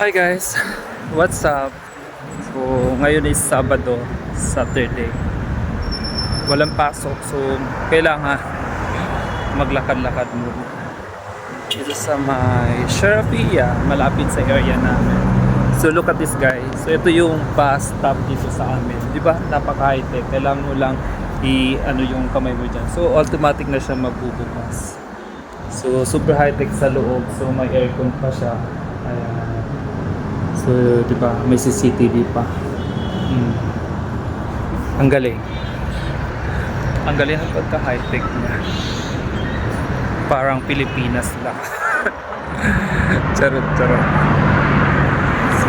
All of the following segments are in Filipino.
Hi guys, what's up? So ngayon is Sabado, Saturday. Walang pasok, so kailangan maglakad-lakad muna. Dito sa may Sharafia, malapit sa area namin. So look at this guys. So ito yung bus stop dito sa amin. 'Di ba? Napaka-high-tech. Kailangan mo lang ano yung kamay mo diyan. So automatic na siya magbubukas. So super high-tech sa loob. So may aircon pa siya. Ayan. So, di ba, may CCTV pa. Ang galing. Ang galing ng pagka-high-tech niya. Parang Pilipinas lang. Charot. So,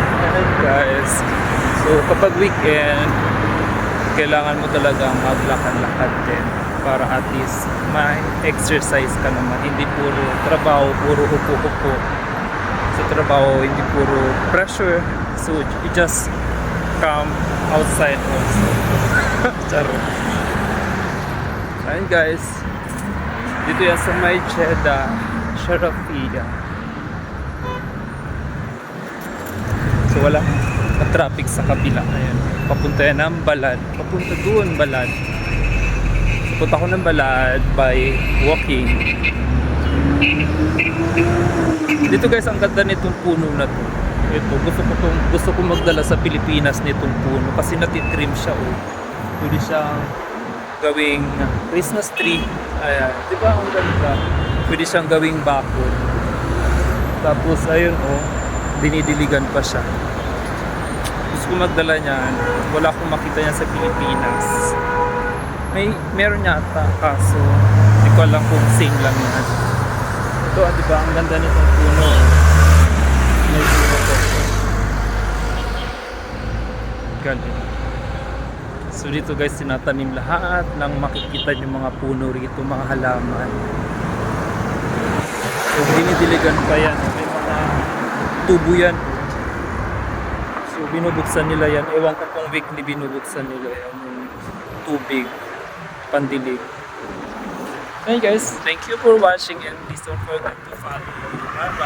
guys. So, kapag weekend, kailangan mo talagang maglakad-lakad din para at least may exercise ka naman. Hindi puro trabaho, puro upo-upo. Sa trabaho, hindi puro pressure. So, you just come outside also. Charot. Ayun guys. Dito yan sa may Jeddah, Sharafia. So, wala na traffic sa kabila. Ayan. Papunta yan ng Balad. Papunta doon, Balad. So, punta ko ng Balad by walking. Dito guys, ang ganda nitong puno na to. Ito, gusto ko magdala sa Pilipinas nitong puno kasi natitrim siya, oh. Pwede siyang gawing Christmas tree. Ayan, di ba ang ganda? Pwede siyang gawing bako. Tapos ayun, oh, dinidiligan pa siya. Gusto ko magdala niyan. Wala akong makita niya sa Pilipinas. Meron yata, kaso hindi ko alam kung same lang yan. Ito, di ba? Ang ganda nitong puno. May puno ko. Galing. So dito guys, tinatanim lahat ng makikita yung mga puno rito, mga halaman. So dinidiligan pa yan. May mga tubo yan. So binubuksan nila yan. Ewan ko kung weekly binubuksan nila yan. Yung tubig, pandilig. Hey guys, thank you for watching and please don't forget to follow. Bye bye.